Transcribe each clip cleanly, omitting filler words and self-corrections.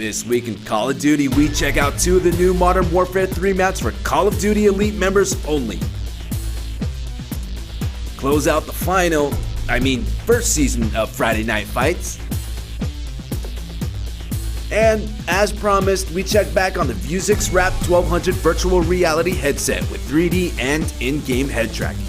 This week in Call of Duty, we check out 2 of the new Modern Warfare 3 maps for Call of Duty Elite members only. Close out the first season of Friday Night Fights. And as promised, we check back on the Vuzix Wrap 1200 virtual reality headset with 3D and in-game head tracking.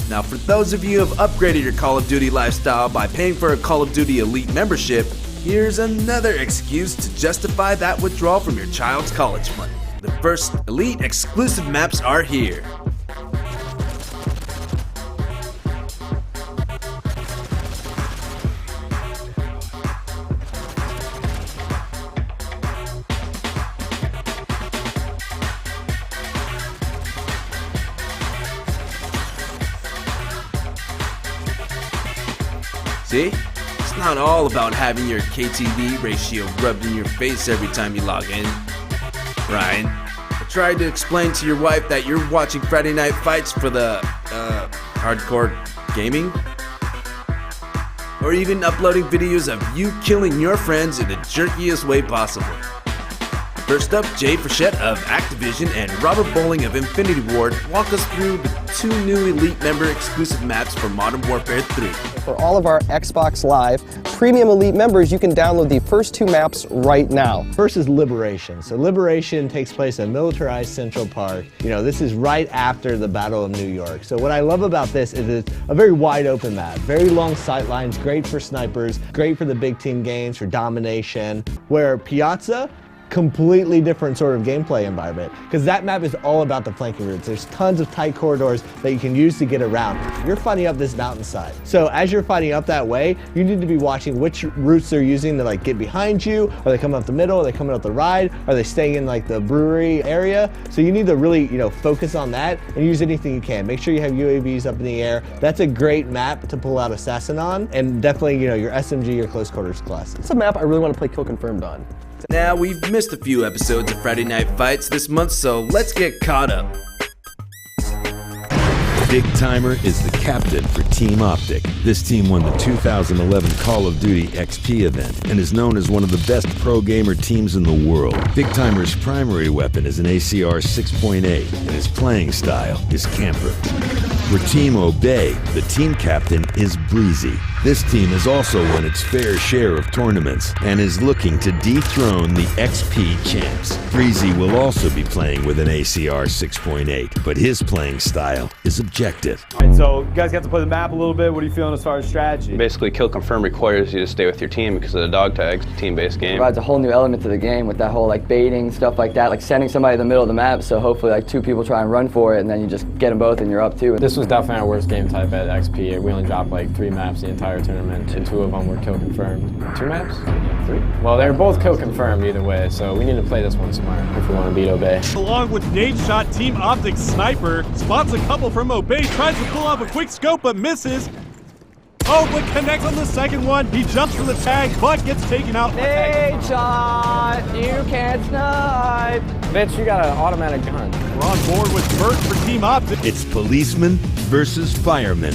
Now, for those of you who have upgraded your Call of Duty lifestyle by paying for a Call of Duty Elite membership, here's another excuse to justify that withdrawal from your child's college fund. The first Elite exclusive maps are here. See? It's not all about having your KTV ratio rubbed in your face every time you log in. Ryan, I tried to explain to your wife that you're watching Friday Night Fights for the, hardcore gaming? Or even uploading videos of you killing your friends in the jerkiest way possible. First up, Jay Frechette of Activision and Robert Bowling of Infinity Ward walk us through the 2 new Elite member exclusive maps for Modern Warfare 3. For all of our Xbox Live Premium Elite members, you can download the first 2 maps right now. First is Liberation. So Liberation takes place at militarized Central Park. You know, this is right after the Battle of New York. So what I love about this is it's a very wide open map, very long sight lines, great for snipers, great for the big team games, for domination. Where Piazza, completely different sort of gameplay environment, because that map is all about the flanking routes. There's tons of tight corridors that you can use to get around. You're fighting up this mountainside. So as you're fighting up that way, you need to be watching which routes they're using to get behind you. Are they coming up the middle? Are they coming up the ride? Are they staying in the brewery area? So you need to really, focus on that and use anything you can. Make sure you have UAVs up in the air. That's a great map to pull out Assassin on, and definitely, your SMG, your close quarters classes. It's a map I really want to play Kill Confirmed on. Now, we've missed a few episodes of Friday Night Fights this month, so let's get caught up. Big Timer is the captain for Team Optic. This team won the 2011 Call of Duty XP event and is known as one of the best pro gamer teams in the world. Big Timer's primary weapon is an ACR 6.8 and his playing style is camper. For Team Obey, the team captain is Breezy. This team has also won its fair share of tournaments and is looking to dethrone the XP champs. Breezy will also be playing with an ACR 6.8, but his playing style is objective. All right, so you guys got to play the map a little bit. What are you feeling as far as strategy? Basically, Kill Confirm requires you to stay with your team because of the dog tags, team-based game. It provides a whole new element to the game with that whole baiting, stuff like that, sending somebody in the middle of the map, so hopefully 2 people try and run for it and then you just get them both and you're up 2. This was definitely our worst game type at XP. We only dropped 3 maps the entire tournament, and 2 of them were Kill Confirmed. 2 maps? 3? Well, they were both Kill Confirmed either way, so we need to play this one smart if we want to beat Obey. Along with Nate shot, Team Optic Sniper spots a couple from Obey, tries to pull off a quick scope but misses. Oh, but connects on the second one. He jumps for the tag, but gets taken out. Nate shot, you can't snipe. Bitch, you got an automatic gun. We're on board with Bert for Team Optic. It's policemen versus firemen.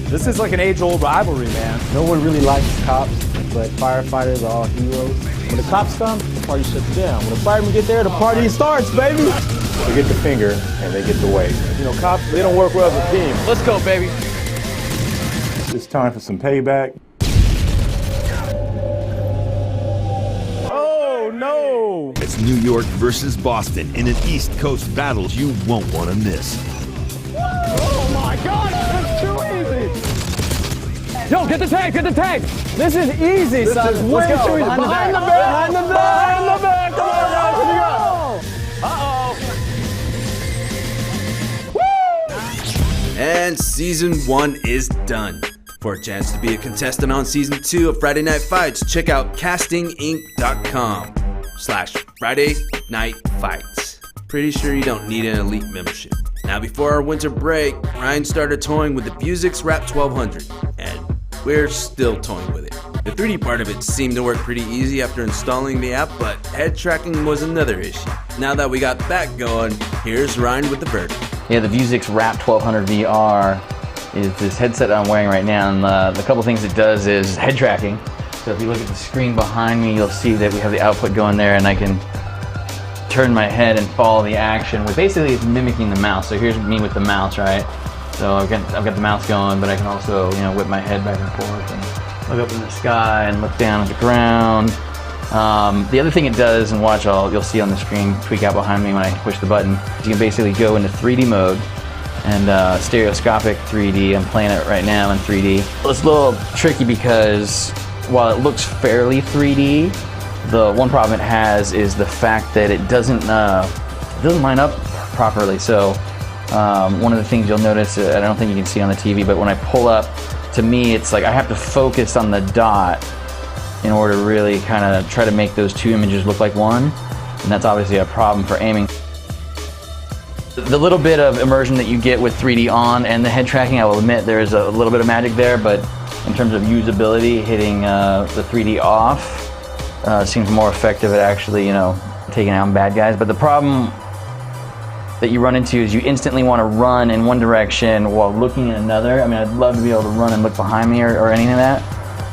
This is an age-old rivalry, man. No one really likes cops, but firefighters are all heroes. When the cops come, the party shuts down. When the firemen get there, the party starts, baby. They get the finger and they get the weight. Cops, they don't work well as a team. Let's go, baby. It's time for some payback. Oh, no. It's New York versus Boston in an East Coast battle you won't want to miss. Oh my God, that's too easy. Yo, get the tag. This is easy, son. This is way too easy. Behind the back. Come on, guys, what you got? Uh-oh. And Season 1 is done. For a chance to be a contestant on Season 2 of Friday Night Fights, check out castinginc.com/Friday Night Fights. Pretty sure you don't need an Elite membership. Now, before our winter break, Ryan started toying with the Vuzix Wrap 1200, and we're still toying with it. The 3D part of it seemed to work pretty easy after installing the app, but head tracking was another issue. Now that we got that going, here's Ryan with the verdict. Yeah, the Vuzix Wrap 1200 VR is this headset I'm wearing right now, and the couple things it does is head tracking. So if you look at the screen behind me, you'll see that we have the output going there, and I can turn my head and follow the action, which basically is mimicking the mouse. So here's me with the mouse, right? So I've got the mouse going, but I can also, you know, whip my head back and forth and look up in the sky and look down at the ground. The other thing it does, and watch, you'll see on the screen tweak out behind me when I push the button, you can basically go into 3D mode and stereoscopic 3D. I'm playing it right now in 3D. It's a little tricky because while it looks fairly 3D, the one problem it has is the fact that it doesn't line up properly. So one of the things you'll notice, I don't think you can see on the TV, but when I pull up, to me it's like I have to focus on the dot in order to really kind of try to make those two images look like one, and that's obviously a problem for aiming. The little bit of immersion that you get with 3D on and the head tracking, I will admit there is a little bit of magic there, but in terms of usability, hitting the 3D off seems more effective at actually, you know, taking out bad guys. But the problem that you run into is you instantly want to run in one direction while looking in another. I mean, I'd love to be able to run and look behind me or any of that,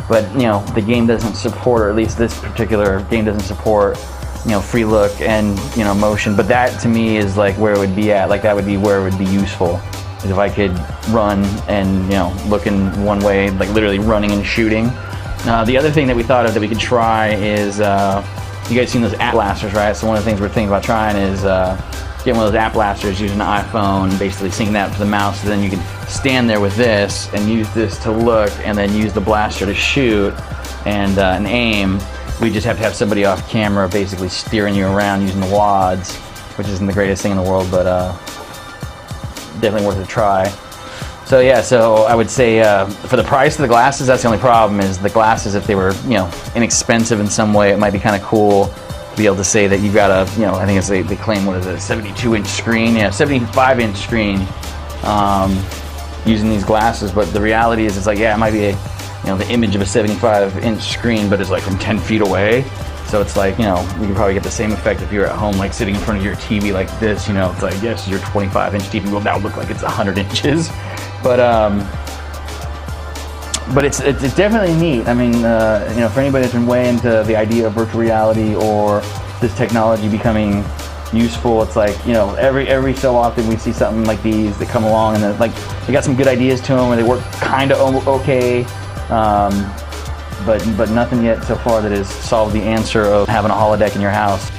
but you know, the game doesn't support, or at least this particular game doesn't support, you know, free look and, you know, motion. But that to me is like where it would be at. Like that would be where it would be useful, is if I could run and, you know, look in one way, like literally running and shooting. The other thing that we thought of that we could try is, you guys seen those app blasters, right? So one of the things we're thinking about trying is getting one of those app blasters, using an iPhone, basically syncing that to the mouse, so then you can stand there with this and use this to look, and then use the blaster to shoot and aim. We just have to have somebody off camera basically steering you around using the WADs, which isn't the greatest thing in the world, but definitely worth a try. So yeah, so I would say for the price of the glasses, that's the only problem, is the glasses, if they were, you know, inexpensive in some way, it might be kind of cool to be able to say that you've got a, you know, I think it's they claim, what is it, a 72-inch screen, yeah, 75-inch screen using these glasses. But the reality is, it's like, yeah, it might be a, you know, the image of a 75-inch screen, but it's like from 10 feet away. So it's like, you know, you can probably get the same effect if you're at home, like sitting in front of your TV like this, you know, it's like, yes, your 25-inch TV will now look like it's 100 inches. But it's definitely neat. I mean, you know, for anybody that's been way into the idea of virtual reality or this technology becoming useful, it's like, you know, every so often we see something like these that come along, and like they got some good ideas to them, and they work kind of okay, but nothing yet so far that has solved the answer of having a holodeck in your house.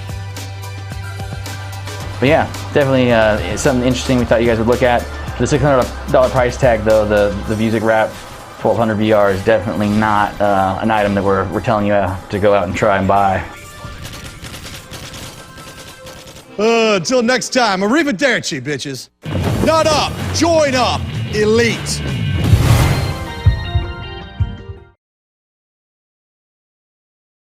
But yeah, definitely something interesting we thought you guys would look at. The $600 price tag, though, the Vuzix Wrap 1200 VR is definitely not an item that we're telling you to go out and try and buy. Until next time, arrivederci, bitches. Nut up, join up, elite.